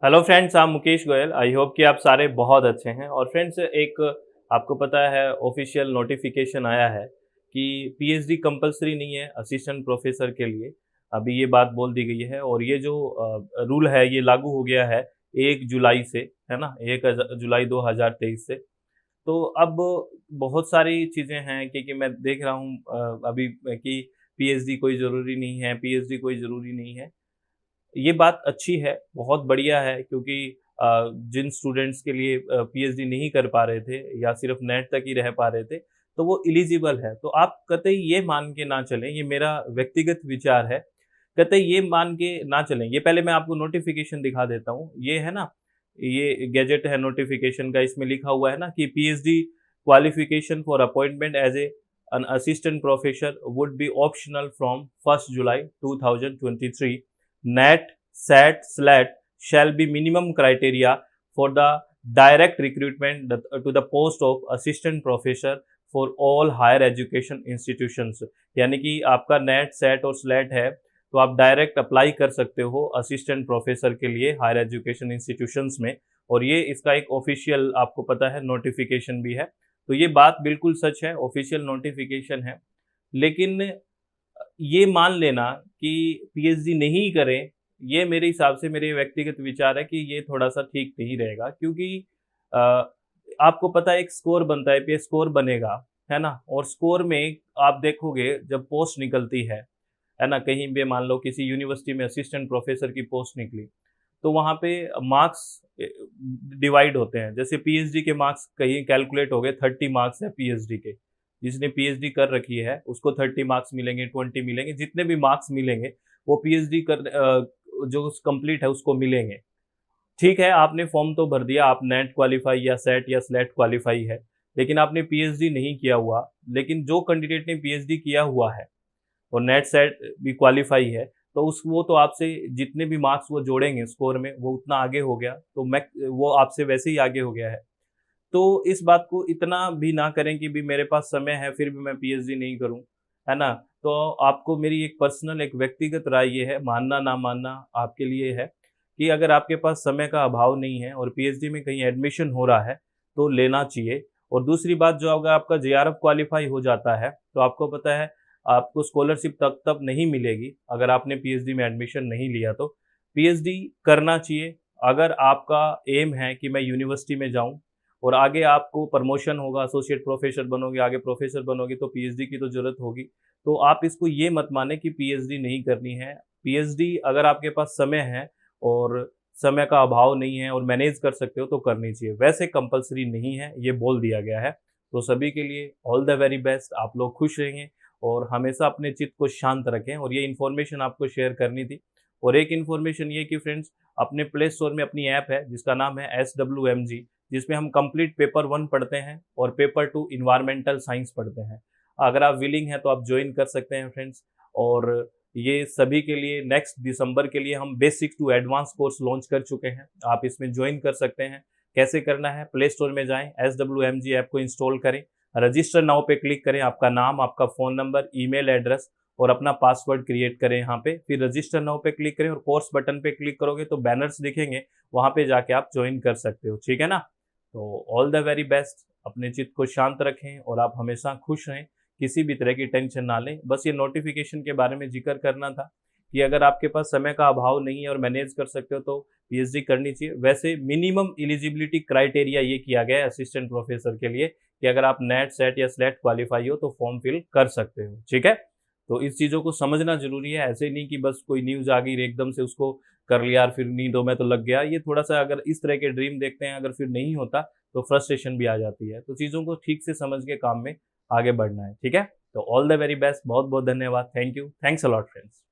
Hello friends, I am Mukesh Goyal. I hope कि आप सारे बहुत अच्छे हैं। और फ्रेंड्स, एक आपको पता है ऑफिशियल नोटिफिकेशन आया है कि पीएचडी कंपलसरी नहीं है असिस्टेंट प्रोफेसर के लिए। अभी ये बात बोल दी गई है और ये जो रूल है ये लागू हो गया है 1 जुलाई से, है ना, 1 जुलाई 2023 से। तो अब बहुत सारी चीज़ें हैं कि मैं देख रहा हूँ अभी कि पीएचडी कोई ज़रूरी नहीं है, पीएचडी कोई ज़रूरी नहीं है। ये बात अच्छी है, बहुत बढ़िया है, क्योंकि जिन स्टूडेंट्स के लिए पीएचडी नहीं कर पा रहे थे या सिर्फ नेट तक ही रह पा रहे थे, तो वो एलिजिबल है। तो आप कतई ये मान के ना चलें, ये मेरा व्यक्तिगत विचार है, कतई ये मान के ना चलें। ये पहले मैं आपको नोटिफ़िकेशन दिखा देता हूँ। ये है ना, ये गैजेट है नोटिफ़िकेशन का, इसमें लिखा हुआ है ना कि PhD qualification for appointment as an assistant professor would be optional from 1 July 2023। NET, SET, SLET shall be minimum criteria for the direct recruitment to the post of assistant professor for all higher education institutions। यानी कि आपका net, set और slate है तो आप direct apply कर सकते हो असिस्टेंट प्रोफेसर के लिए हायर एजुकेशन इंस्टीट्यूशंस में। और ये इसका एक ऑफिशियल, आपको पता है, नोटिफिकेशन भी है। तो ये बात बिल्कुल सच है, ऑफिशियल नोटिफिकेशन है। लेकिन ये मान लेना कि पीएचडी नहीं करें, ये मेरे हिसाब से, मेरे व्यक्तिगत विचार है कि ये थोड़ा-सा ठीक नहीं रहेगा, क्योंकि अ, आपको पता है एक स्कोर बनता है, पे स्कोर बनेगा, है ना? और स्कोर में आप देखोगे जब पोस्ट निकलती है ना? कहीं पे मान लो किसी यूनिवर्सिटी में असिस्टेंट प्रोफेसर की पोस्ट निकली, तो वहाँ पे मार्क्स डिवाइड होते हैं। जैसे पीएचडी के मार्क्स कहीं कैलकुलेट हो गए, 30 मार्क्स है पीएचडी के। जिसने पीएचडी कर रखी है उसको 30 मार्क्स मिलेंगे, 20 मिलेंगे, जितने भी मार्क्स मिलेंगे वो पीएचडी जो कंप्लीट है उसको मिलेंगे। ठीक है, आपने फॉर्म तो भर दिया, आप नेट क्वालिफाई या सेट या स्लेट क्वालिफाई है, लेकिन आपने पीएचडी नहीं किया हुआ। लेकिन जो कैंडिडेट ने पीएचडी किया हुआ है और नेट सेट भी क्वालिफाई है, तो उस वो तो आपसे जितने भी मार्क्स वो जोड़ेंगे स्कोर में, वो उतना आगे हो गया, तो मैं वो आपसे वैसे ही आगे हो गया है। तो इस बात को इतना भी ना करें कि भी मेरे पास समय है फिर भी मैं पीएचडी नहीं करूं, है ना? तो आपको मेरी एक पर्सनल, एक व्यक्तिगत राय ये है, मानना ना मानना आपके लिए है, कि अगर आपके पास समय का अभाव नहीं है और पीएचडी में कहीं एडमिशन हो रहा है तो लेना चाहिए। और दूसरी बात, जो अगर आपका जेआरएफ क्वालिफाई हो जाता है तो आपको पता है आपको स्कॉलरशिप तक तब नहीं मिलेगी अगर आपने पीएचडी में एडमिशन नहीं लिया। तो पीएचडी करना चाहिए। अगर आपका एम है कि मैं यूनिवर्सिटी में जाऊं और आगे आपको प्रमोशन होगा, एसोसिएट प्रोफेसर बनोगे, आगे प्रोफेसर बनोगे, तो पीएचडी की तो ज़रूरत होगी। तो आप इसको ये मत मानें कि पीएचडी नहीं करनी है। पीएचडी अगर आपके पास समय है और समय का अभाव नहीं है और मैनेज कर सकते हो तो करनी चाहिए। वैसे कंपल्सरी नहीं है, ये बोल दिया गया है। तो सभी के लिए ऑल द वेरी बेस्ट। आप लोग खुश रहेंगे और हमेशा अपने चित्त को शांत रखें। और ये इन्फॉर्मेशन आपको शेयर करनी थी। और एक इन्फॉर्मेशन ये कि फ्रेंड्स, अपने प्ले स्टोर में अपनी ऐप है जिसका नाम है SWMG, जिसमें हम कंप्लीट पेपर 1 पढ़ते हैं और पेपर 2 इन्वायरमेंटल साइंस पढ़ते हैं। अगर आप विलिंग हैं तो आप ज्वाइन कर सकते हैं फ्रेंड्स। और ये सभी के लिए नेक्स्ट दिसंबर के लिए हम basic to advance course launch कर चुके हैं, आप इसमें ज्वाइन कर सकते हैं। कैसे करना है? प्ले स्टोर में जाएं, SWMG ऐप को इंस्टॉल करें, रजिस्टर नाउ पे क्लिक करें, आपका नाम, आपका फ़ोन नंबर, ईमेल एड्रेस और अपना पासवर्ड क्रिएट करें यहाँ पे, फिर रजिस्टर नाउ पे क्लिक करें और कोर्स बटन पे क्लिक करोगे तो बैनर्स दिखेंगे, वहाँ पे जाके आप ज्वाइन कर सकते हो। ठीक है ना? तो ऑल द वेरी बेस्ट। अपने चित्त को शांत रखें और आप हमेशा खुश रहें, किसी भी तरह की टेंशन ना लें। बस ये नोटिफिकेशन के बारे में जिक्र करना था कि अगर आपके पास समय का अभाव नहीं है और मैनेज कर सकते हो तो पीएचडी करनी चाहिए। वैसे मिनिमम एलिजिबिलिटी क्राइटेरिया ये किया गया है असिस्टेंट प्रोफेसर के लिए कि अगर आप नेट, सेट या स्लेट क्वालिफाई हो तो फॉर्म फिल कर सकते हो। ठीक है? तो इस चीज़ों को समझना ज़रूरी है। ऐसे नहीं कि बस कोई न्यूज़ आ गई एकदम से उसको कर लिया और फिर नींदों में तो लग गया। ये थोड़ा-सा, अगर इस तरह के ड्रीम देखते हैं, अगर फिर नहीं होता तो फ्रस्ट्रेशन भी आ जाती है। तो चीज़ों को ठीक से समझ के काम में आगे बढ़ना है। ठीक है? तो ऑल द वेरी बेस्ट। बहुत-बहुत धन्यवाद। Thank you. Thanks a lot friends.